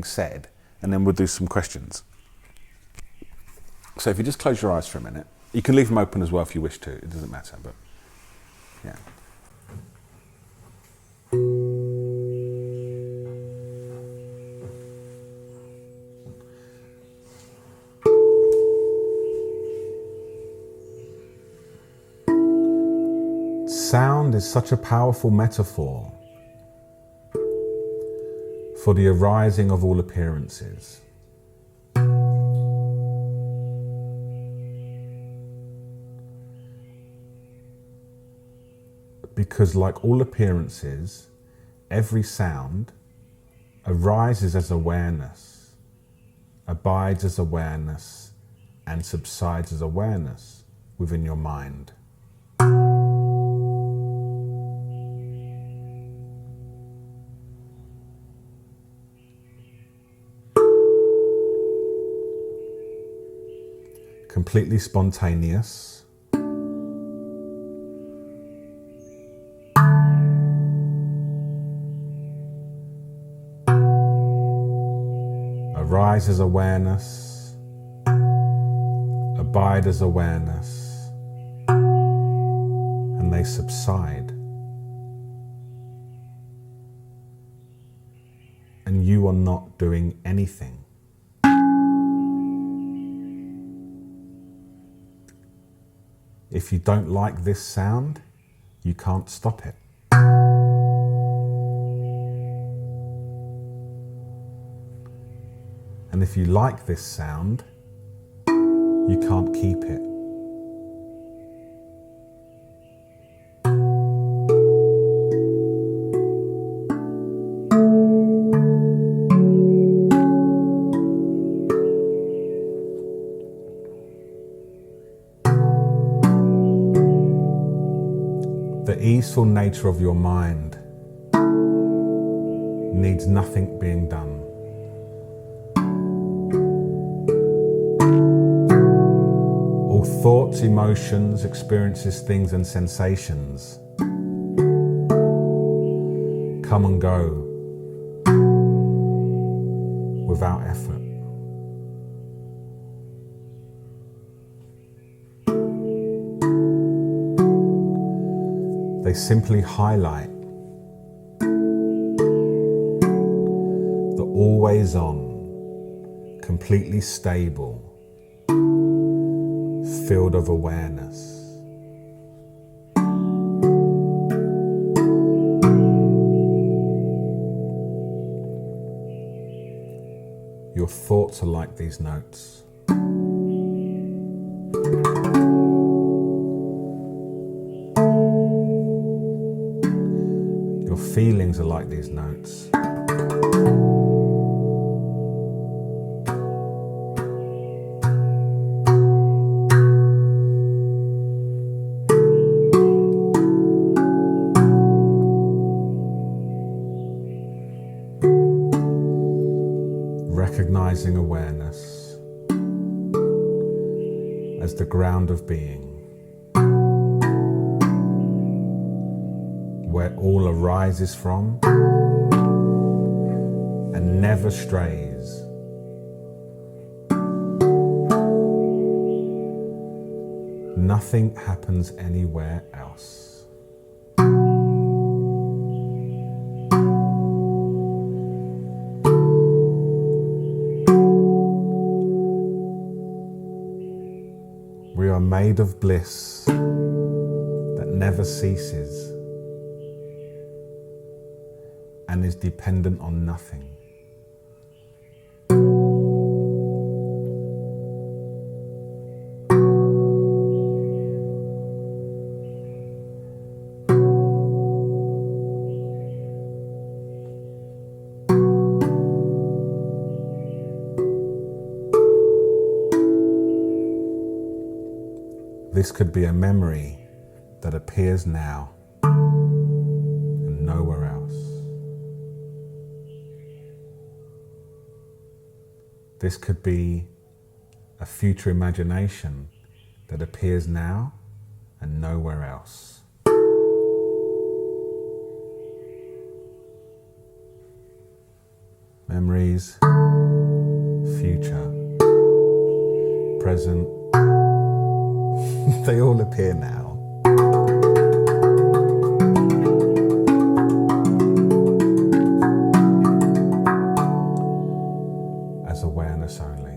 said, and then we'll do some questions. So if you just close your eyes for a minute, you can leave them open as well if you wish to, it doesn't matter, but yeah. Sound is such a powerful metaphor for the arising of all appearances. Because like all appearances, every sound arises as awareness, abides as awareness, and subsides as awareness within your mind. Completely spontaneous, arise as awareness, abide as awareness, and they subside. And you are not doing anything. If you don't like this sound, you can't stop it. And if you like this sound, you can't keep it. The easeful nature of your mind needs nothing being done. All thoughts, emotions, experiences, things and sensations come and go without effort. They simply highlight the always on, completely stable field of awareness. Your thoughts are like these notes. Your feelings are like these notes. Recognizing awareness as the ground of being, where all arises from and never strays. Nothing happens anywhere else. We are made of bliss that never ceases and is dependent on nothing. This could be a memory that appears now and nowhere else. This could be a future imagination that appears now and nowhere else. memories, future, present, they all appear now. As awareness only.